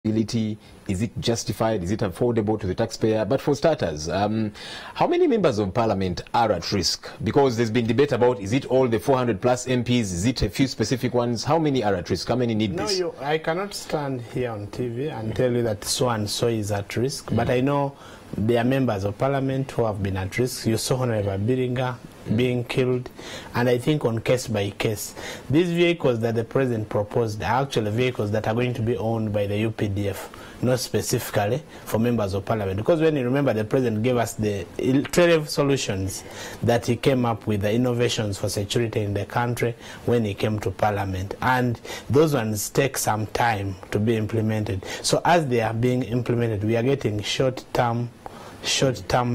Is it justified? Is it affordable to the taxpayer? But for starters, how many members of parliament are at risk? Because there's been debate about, is it all the 400 plus MPs? Is it a few specific ones? How many are at risk? How many need this? No, I cannot stand here on TV and tell you that so and so is at risk. But I know there are members of parliament who have been at risk. You saw Honorable Biringa being killed, and I think on case by case. These vehicles that the president proposed are actually vehicles that are going to be owned by the UPDF, not specifically for members of parliament. Because when you remember, the president gave us the 12 solutions that he came up with, the innovations for security in the country when he came to parliament, and those ones take some time to be implemented. So as they are being implemented, we are getting short-term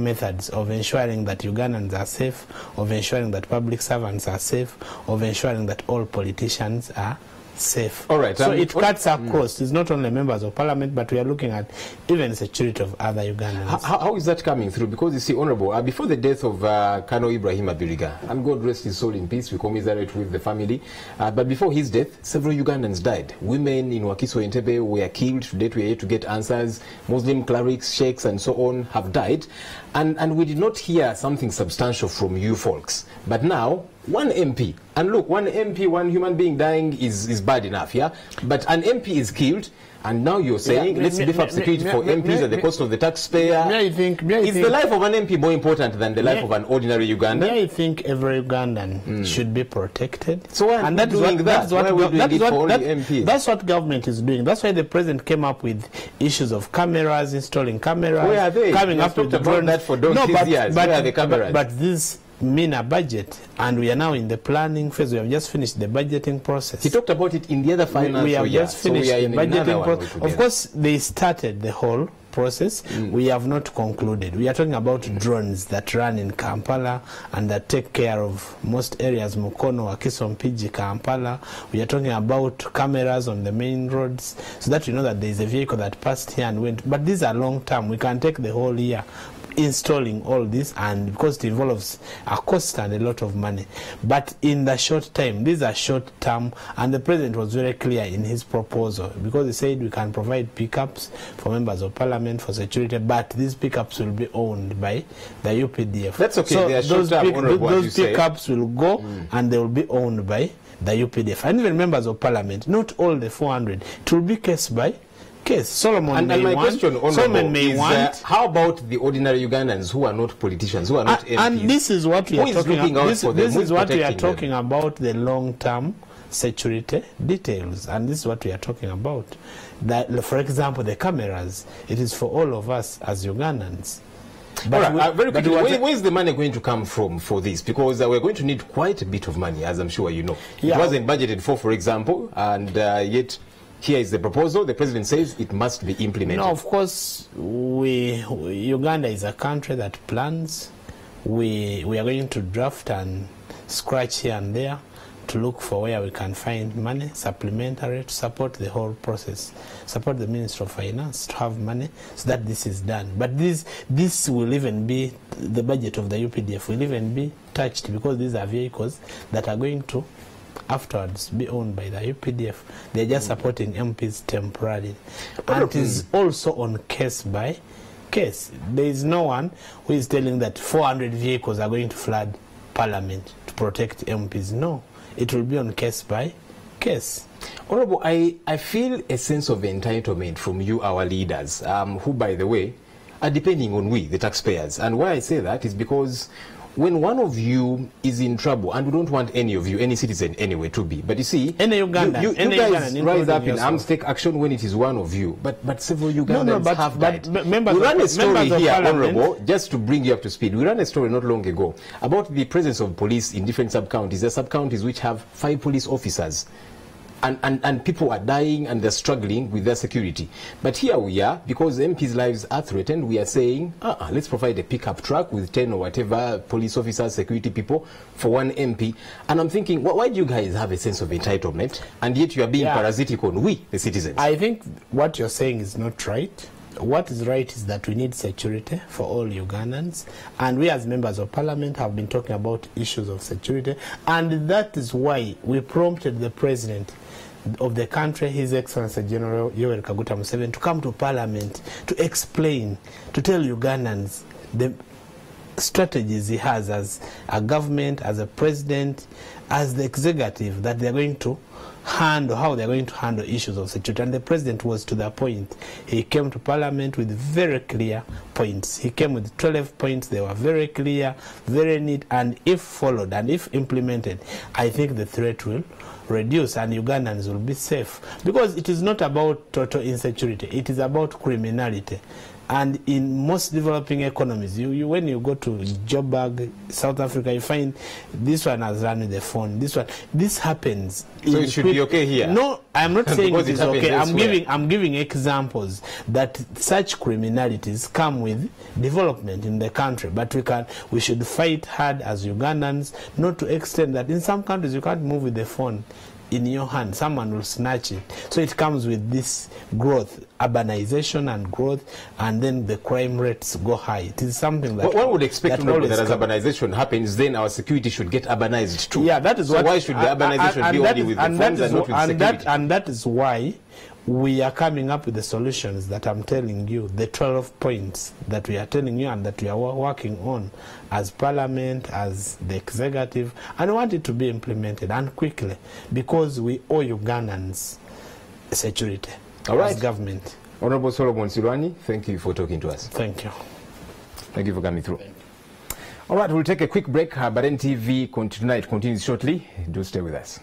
methods of ensuring that Ugandans are safe, of ensuring that public servants are safe, of ensuring that all politicians are safe. All right. So it cuts across. It's not only members of parliament, but we are looking at even the security of other Ugandans. How is that coming through? Because you see, Honorable, before the death of Colonel Ibrahim Abiriga, and God rest his soul in peace, we commiserate with the family, but before his death, several Ugandans died. Women in Wakiso Entebbe were killed. Today we are here to get answers. Muslim clerics, sheikhs, and so on have died. And we did not hear something substantial from you folks. But now, one MP, and look, one MP, one human being dying is bad enough, yeah? But an MP is killed, and now you're saying, let's beef up security for MPs at the cost of the taxpayer. Is the life of an MP more important than the life of an ordinary Ugandan? I think every Ugandan should be protected. So why and that's what government is doing. That's why the president came up with issues of cameras, installing cameras. Where are they? Coming up with about that for years. Where are the cameras? But this mean a budget, and we are now in the planning phase. We have just finished the budgeting process. He talked about it in the other finance. We have just finished the budgeting process. Of course, they started the whole process. We have not concluded. We are talking about drones that run in Kampala and that take care of most areas, Mukono, Wakiso, Mpigi, Kampala. We are talking about cameras on the main roads, so that you know that there is a vehicle that passed here and went. But these are long term. We can take the whole year installing all this, and because it involves a cost and a lot of money. But in the short time, these are short term, and the president was very clear in his proposal, because he said we can provide pickups for members of parliament for security, but these pickups will be owned by the UPDF. That's okay. So they are those pickups will go and they will be owned by the UPDF. And even members of parliament, not all the 400, it will be case by case. Solomon may want. How about the ordinary Ugandans who are not politicians, who are not MPs? And this is what we are talking about. This is what we are talking about, the long-term security details. And this is what we are talking about. That, for example, the cameras, it is for all of us as Ugandans. But very quickly, where is the money going to come from for this? Because we're going to need quite a bit of money, as I'm sure you know. It wasn't budgeted for example, and yet here is the proposal. The president says it must be implemented. No, of course, Uganda is a country that plans. We are going to draft and scratch here and there to look for where we can find money, supplementary, to support the whole process, support the Minister of Finance to have money so that this is done. But this will even be, the budget of the UPDF will even be touched, because these are vehicles that are going to afterwards be owned by the UPDF. They're just supporting MPs temporarily. And it is also on case by case. There is no one who is telling that 400 vehicles are going to flood Parliament to protect MPs. No, it will be on case by case. Honorable, I feel a sense of entitlement from you, our leaders, who, by the way, are depending on we, the taxpayers. And why I say that is because when one of you is in trouble, and we don't want any of you, any citizen anyway, to be, but you see, any Ugandan, you guys rise up in arms, take action when it is one of you, but several Ugandans have died. We ran a story here, Honorable, just to bring you up to speed. We ran a story not long ago about the presence of police in different sub-counties. There are sub-counties which have 5 police officers. And people are dying and they're struggling with their security. But here we are, because MPs' lives are threatened, we are saying, let's provide a pickup truck with 10 or whatever police officers, security people for one MP. And I'm thinking, why do you guys have a sense of entitlement? And yet you are being parasitic on we, the citizens. I think what you're saying is not right. What is right is that we need security for all Ugandans, and we as members of parliament have been talking about issues of security, and that is why we prompted the president of the country, His Excellency General Yoweri Kaguta Museveni, to come to Parliament to explain, to tell Ugandans the strategies he has as a government, as a president, as the executive, that they're going to handle, how they're going to handle issues of security. And the president was to the point. He came to Parliament with very clear points. He came with 12 points. They were very clear, very neat, and if followed and if implemented, I think the threat will reduce and Ugandans will be safe. Because it is not about total insecurity, it is about criminality. And in most developing economies, when you go to Joburg, South Africa, you find this one has run with the phone. This happens. So it should be okay here. No, I'm not saying it is okay. Elsewhere. I'm giving examples that such criminalities come with development in the country. But we should fight hard as Ugandans, not to extend that in some countries you can't move with the phone in your hand, someone will snatch it. So it comes with this growth, urbanization and growth, and then the crime rates go high. It is something that one would expect that as urbanization happens, then our security should get urbanized too. Yeah, that is so why should the urbanization be only with the phones and not with security? And that is why we are coming up with the solutions that I'm telling you, the 12 points that we are telling you and that we are working on as Parliament, as the executive, and we want it to be implemented and quickly because we owe Ugandans security. All right. As government. Honorable Solomon Silwani, thank you for talking to us. Thank you. Thank you for coming through. All right, we'll take a quick break, but NTV tonight continues shortly. Do stay with us.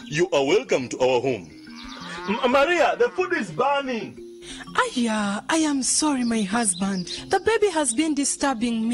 You are welcome to our home. Maria, the food is burning. Aya, I am sorry, my husband. The baby has been disturbing me.